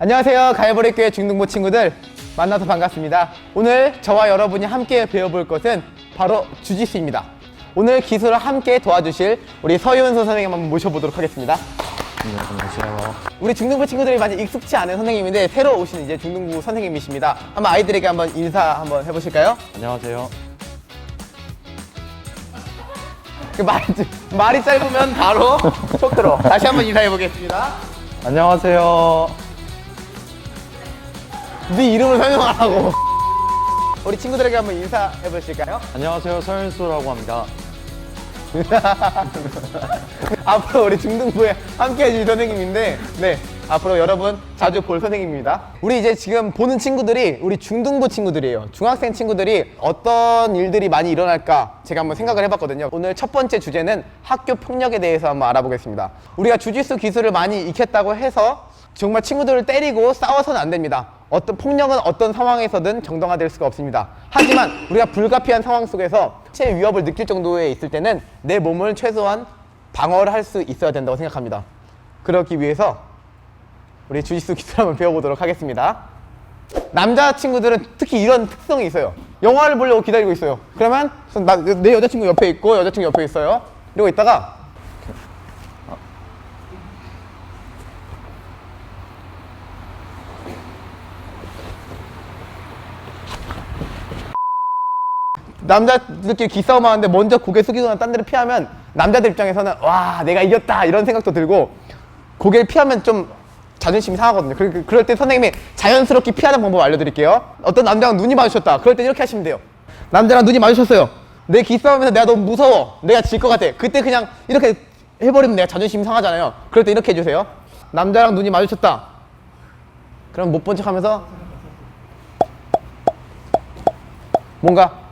안녕하세요. 가해버릴교회 중등부 친구들 만나서 반갑습니다. 오늘 저와 여러분이 함께 배워볼 것은 바로 주짓수입니다. 오늘 기술을 함께 도와주실 우리 서윤서 선생님 한번 모셔보도록 하겠습니다. 안녕하세요. 우리 중등부 친구들이 많이 익숙치 않은 선생님인데 새로 오신 이제 중등부 선생님이십니다. 한번 아이들에게 한번 인사 한번 해보실까요? 안녕하세요. 말이 짧으면 바로 초크로 다시 한번 인사해보겠습니다. 안녕하세요. 네 이름을 설명하라고. 우리 친구들에게 한번 인사해보실까요? 안녕하세요. 서윤수라고 합니다. 앞으로 우리 중등부에 함께 해주실 선생님인데, 네, 앞으로 여러분 자주 볼 선생님입니다. 우리 이제 지금 보는 친구들이 우리 중등부 친구들이에요. 중학생 친구들이 어떤 일들이 많이 일어날까 제가 한번 생각을 해봤거든요. 오늘 첫 번째 주제는 학교 폭력에 대해서 한번 알아보겠습니다. 우리가 주짓수 기술을 많이 익혔다고 해서 정말 친구들을 때리고 싸워서는 안 됩니다. 어떤 폭력은 어떤 상황에서든 정당화될 수가 없습니다. 하지만 우리가 불가피한 상황 속에서 체 위협을 느낄 정도에 있을 때는 내 몸을 최소한 방어를 할 수 있어야 된다고 생각합니다. 그러기 위해서 우리 주짓수 기술 한번 배워보도록 하겠습니다. 남자 친구들은 특히 이런 특성이 있어요. 영화를 보려고 기다리고 있어요. 그러면 내 여자친구 옆에 있고 여자친구 옆에 있어요. 이러고 있다가 남자들끼리 기싸움 하는데 먼저 고개 숙이거나 딴 데를 피하면 남자들 입장에서는 와 내가 이겼다 이런 생각도 들고 고개를 피하면 좀 자존심이 상하거든요. 그럴 때 선생님이 자연스럽게 피하는 방법 알려드릴게요. 어떤 남자랑 눈이 마주쳤다. 그럴 때 이렇게 하시면 돼요. 남자랑 눈이 마주쳤어요. 내 기싸움에서 내가 너무 무서워. 내가 질 것 같아. 그때 그냥 이렇게 해버리면 내가 자존심이 상하잖아요. 그럴 때 이렇게 해주세요. 남자랑 눈이 마주쳤다. 그럼 못 본 척 하면서 뭔가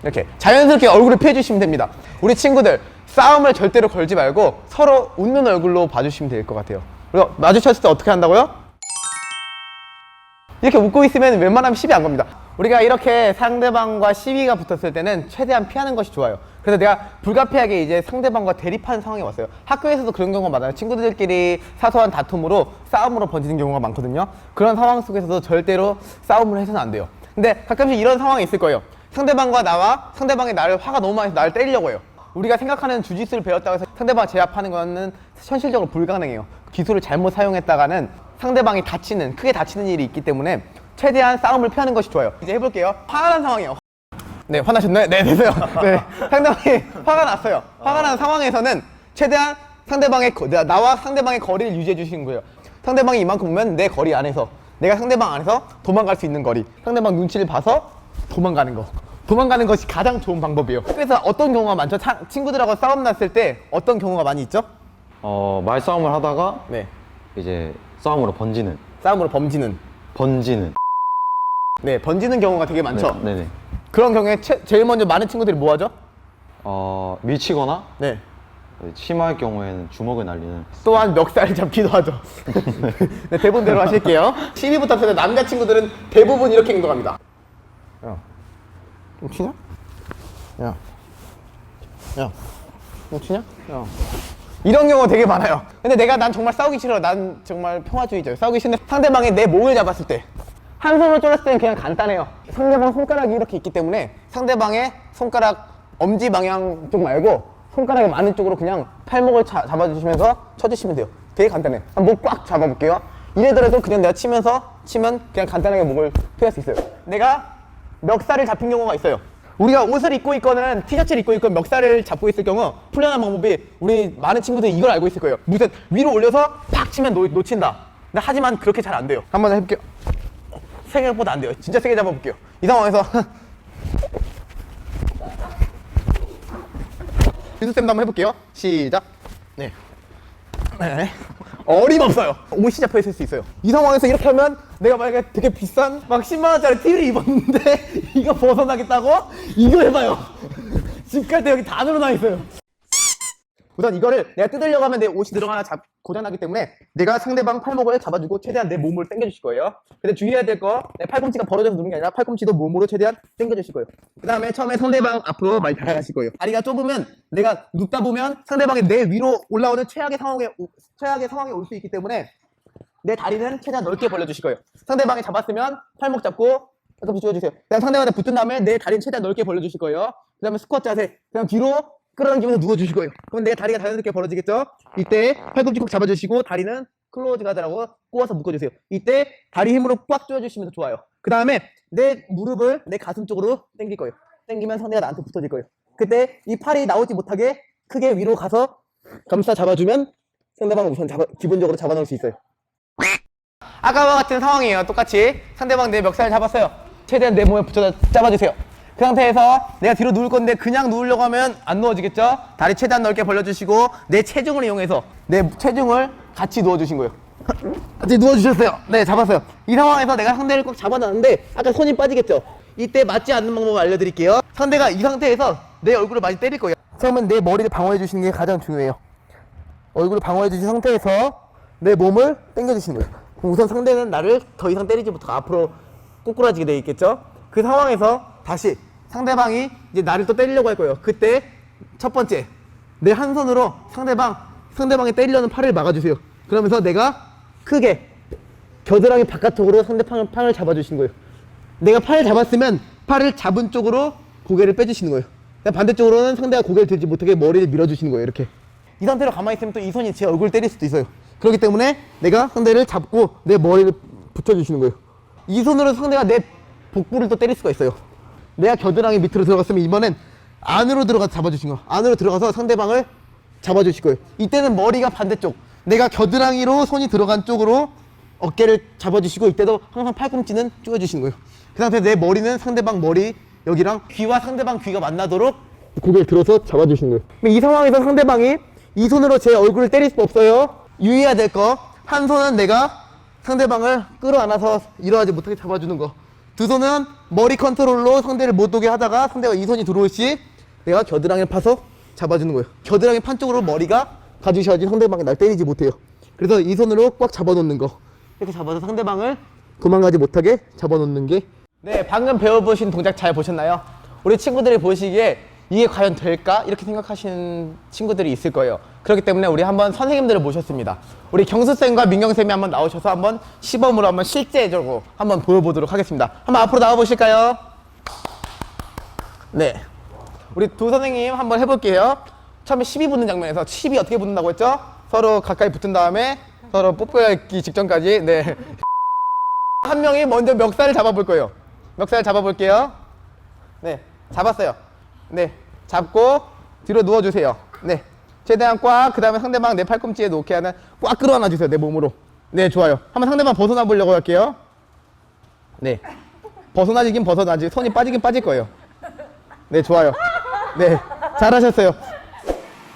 이렇게 자연스럽게 얼굴을 피해주시면 됩니다. 우리 친구들 싸움을 절대로 걸지 말고 서로 웃는 얼굴로 봐주시면 될 것 같아요. 그리고 마주쳤을 때 어떻게 한다고요? 이렇게 웃고 있으면 웬만하면 시비 안 겁니다. 우리가 이렇게 상대방과 시비가 붙었을 때는 최대한 피하는 것이 좋아요. 그래서 내가 불가피하게 이제 상대방과 대립하는 상황이 왔어요. 학교에서도 그런 경우가 많아요. 친구들끼리 사소한 다툼으로 싸움으로 번지는 경우가 많거든요. 그런 상황 속에서도 절대로 싸움을 해서는 안 돼요. 근데 가끔씩 이런 상황이 있을 거예요. 상대방과 나와 상대방이 나를 화가 너무 많이 나서 나를 때리려고 해요. 우리가 생각하는 주짓수를 배웠다고 해서 상대방을 제압하는 거는 현실적으로 불가능해요. 기술을 잘못 사용했다가는 상대방이 크게 다치는 일이 있기 때문에 최대한 싸움을 피하는 것이 좋아요. 이제 해볼게요. 화가 난 상황이에요. 네, 화나셨나요? 네, 됐어요. 네, 상대방이 화가 났어요. 화가 난 상황에서는 최대한 나와 상대방의 거리를 유지해 주시는 거예요. 상대방이 이만큼 오면 내 거리 안에서, 내가 상대방 안에서 도망갈 수 있는 거리, 상대방 눈치를 봐서 도망가는 것이 가장 좋은 방법이에요. 그래서 어떤 경우가 많죠? 친구들하고 싸움 났을 때 어떤 경우가 많이 있죠? 말싸움을 하다가 네, 이제 싸움으로 번지는. 네, 번지는 경우가 되게 많죠? 네, 네네. 그런 경우에 제일 먼저 많은 친구들이 뭐 하죠? 밀치거나 네, 심할 경우에는 주먹을 날리는. 또한 멱살을 잡기도 하죠. 네, 대본대로 하실게요. 시비부터 할 때 남자 친구들은 대부분 이렇게 행동합니다. 야, 좀 치냐? 야, 좀 치냐? 야. 이런 경우가 되게 많아요. 근데 난 정말 싸우기 싫어. 난 정말 평화주의자예요. 싸우기 싫은데 상대방이 내 목을 잡았을 때, 한 손으로 쪼렸을 때는 그냥 간단해요. 상대방 손가락이 이렇게 있기 때문에 상대방의 손가락 엄지 방향 쪽 말고 손가락이 많은 쪽으로 그냥 팔목을 잡아주시면서 쳐주시면 돼요. 되게 간단해. 목 꽉 잡아볼게요. 이래더라도 그냥 내가 치면 그냥 간단하게 목을 피할 수 있어요. 내가 멱살을 잡힌 경우가 있어요. 우리가 옷을 입고 있거나 티셔츠를 입고 있고 멱살을 잡고 있을 경우 풀려난 방법이 우리 많은 친구들이 이걸 알고 있을 거예요. 무슨 위로 올려서 팍 치면 놓친다. 근데 하지만 그렇게 잘 안 돼요. 한번 해볼게요. 생각보다 안 돼요. 진짜 세게 잡아볼게요. 이 상황에서 유수쌤도 한번 해볼게요. 시작. 네. 어림없어요. 옷이 잡혀 있을 수 있어요. 이 상황에서 이렇게 하면 내가 만약에 되게 비싼 막 10만원짜리 티를 입었는데 이거 벗어나겠다고? 이거 해봐요. 집 갈 때 여기 다 늘어나 있어요. 우선 이거를 내가 뜯으려고 하면 내 옷이 들어가나 고장나기 때문에 내가 상대방 팔목을 잡아주고 최대한 내 몸을 당겨주실 거예요. 근데 주의해야 될 거, 내 팔꿈치가 벌어져서 누르는 게 아니라 팔꿈치도 몸으로 최대한 당겨주실 거예요. 그 다음에 처음에 상대방 앞으로 많이 다가가실 거예요. 다리가 좁으면 내가 눕다 보면 상대방이 내 위로 올라오는 최악의 상황에 올 수 있기 때문에 내 다리는 최대한 넓게 벌려주실 거예요. 상대방이 잡았으면 팔목 잡고 팔꿈치 조여주세요. 그다음 상대방한테 붙은 다음에 내 다리는 최대한 넓게 벌려주실 거예요. 그 다음에 스쿼트 자세. 그냥 뒤로 끌어당기면서 누워주실 거예요. 그럼 내 다리가 자연스럽게 벌어지겠죠? 이때 팔꿈치 꼭 잡아주시고 다리는 클로즈 가드라고 꼬아서 묶어주세요. 이때 다리 힘으로 꽉 조여주시면 좋아요. 그 다음에 내 무릎을 내 가슴 쪽으로 당길 거예요. 당기면 상대가 나한테 붙어질 거예요. 그때 이 팔이 나오지 못하게 크게 위로 가서 감싸 잡아주면 상대방을 우선 기본적으로 잡아놓을 수 있어요. 아까와 같은 상황이에요. 똑같이 상대방 내 멱살 잡았어요. 최대한 내 몸에 붙여 잡아주세요. 그 상태에서 내가 뒤로 누울 건데 그냥 누우려고 하면 안 누워지겠죠? 다리 최대한 넓게 벌려주시고 내 체중을 이용해서 내 체중을 같이 누워주신 거예요. 같이 누워주셨어요. 네, 잡았어요. 이 상황에서 내가 상대를 꼭 잡아놨는데 아까 손이 빠지겠죠? 이때 맞지 않는 방법을 알려드릴게요. 상대가 이 상태에서 내 얼굴을 많이 때릴 거예요. 처음엔 내 머리를 방어해 주시는 게 가장 중요해요. 얼굴을 방어해 주신 상태에서 내 몸을 당겨주시는 거예요. 그럼 우선 상대는 나를 더 이상 때리지 못하고 앞으로 꼬꾸라지게 돼 있겠죠? 그 상황에서 다시 상대방이 이제 나를 또 때리려고 할 거예요. 그때 첫 번째, 내 한 손으로 상대방이 때리려는 팔을 막아주세요. 그러면서 내가 크게 겨드랑이 바깥쪽으로 상대방 팔을 잡아주시는 거예요. 내가 팔을 잡았으면 팔을 잡은 쪽으로 고개를 빼주시는 거예요. 반대쪽으로는 상대가 고개를 들지 못하게 머리를 밀어주시는 거예요. 이렇게. 이 상태로 가만히 있으면 또 이 손이 제 얼굴을 때릴 수도 있어요. 그렇기 때문에 내가 상대를 잡고 내 머리를 붙여주시는 거예요. 이 손으로 상대가 내 복부를 또 때릴 수가 있어요. 내가 겨드랑이 밑으로 들어갔으면 이번엔 안으로 들어가서 잡아주신 거. 안으로 들어가서 상대방을 잡아주실 거예요. 이때는 머리가 반대쪽. 내가 겨드랑이로 손이 들어간 쪽으로 어깨를 잡아주시고 이때도 항상 팔꿈치는 쪼여주시는 거예요. 그 상태에서 내 머리는 상대방 머리 여기랑 귀와 상대방 귀가 만나도록 고개를 들어서 잡아주시는 거예요. 이 상황에서 상대방이 이 손으로 제 얼굴을 때릴 수 없어요. 유의해야 될 거. 한 손은 내가 상대방을 끌어안아서 일어나지 못하게 잡아주는 거. 두 손은 머리 컨트롤로 상대를 못 오게 하다가 상대가 이 손이 들어올 시 내가 겨드랑이를 파서 잡아주는 거예요. 겨드랑이 판 쪽으로 머리가 가주셔야지 상대방이 날 때리지 못해요. 그래서 이 손으로 꽉 잡아놓는 거. 이렇게 잡아서 상대방을 도망가지 못하게 잡아놓는 게. 네, 방금 배워보신 동작 잘 보셨나요? 우리 친구들이 보시기에 이게 과연 될까? 이렇게 생각하시는 친구들이 있을 거예요. 그렇기 때문에 우리 한번 선생님들을 모셨습니다. 우리 경수쌤과 민경쌤이 한번 나오셔서 한번 시범으로 한번 실제적으로 한번 보여보도록 하겠습니다. 한번 앞으로 나와보실까요? 네. 우리 두 선생님 한번 해볼게요. 처음에 시비 붙는 장면에서 시비 어떻게 붙는다고 했죠? 서로 가까이 붙은 다음에 서로 뽀뽀하기 직전까지. 네. 한 명이 먼저 멱살을 잡아볼 거예요. 멱살 잡아볼게요. 네. 잡았어요. 네. 잡고 뒤로 누워주세요. 네. 최대한 꽉, 그 다음에 상대방 내 팔꿈치에 놓게 하는 꽉 끌어안아 주세요. 내 몸으로. 네, 좋아요. 한번 상대방 벗어나 보려고 할게요. 네. 벗어나지긴 벗어나지. 손이 빠지긴 빠질 거예요. 네, 좋아요. 네. 잘하셨어요.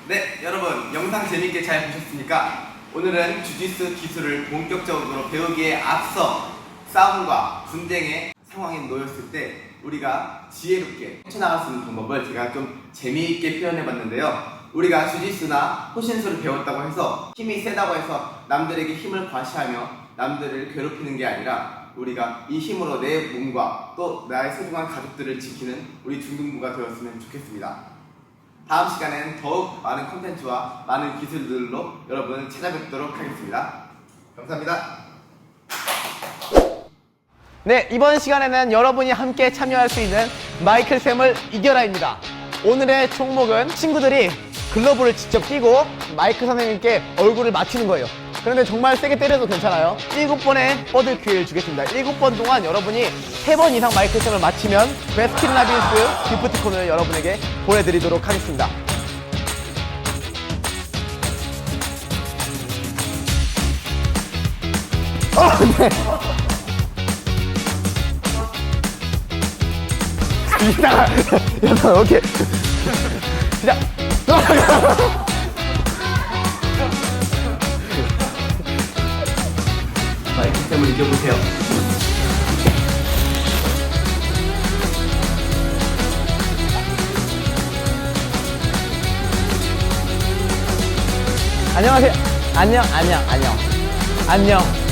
네, 여러분. 영상 재밌게 잘 보셨습니까? 오늘은 주짓수 기술을 본격적으로 배우기에 앞서 싸움과 분쟁의 상황에 놓였을 때 우리가 지혜롭게 헤쳐나갈 수 있는 방법을 제가 좀 재미있게 표현해봤는데요. 우리가 주짓수나 호신술을 배웠다고 해서 힘이 세다고 해서 남들에게 힘을 과시하며 남들을 괴롭히는 게 아니라 우리가 이 힘으로 내 몸과 또 나의 소중한 가족들을 지키는 우리 중등부가 되었으면 좋겠습니다. 다음 시간에는 더욱 많은 콘텐츠와 많은 기술들로 여러분을 찾아뵙도록 하겠습니다. 감사합니다. 네, 이번 시간에는 여러분이 함께 참여할 수 있는 마이클 쌤을 이겨라입니다. 오늘의 종목은 친구들이 글러브를 직접 끼고 마이크 선생님께 얼굴을 맞추는 거예요. 그런데 정말 세게 때려도 괜찮아요. 7번의 뻗을 기회를 주겠습니다. 7번 동안 여러분이 3번 이상 마이크 쌤을 맞히면 베스킨라빈스 기프티콘을 여러분에게 보내드리도록 하겠습니다. 네. 이따가 오케이. 시작. 마이크 쌤을 이겨보세요. 안녕하세요. 안녕.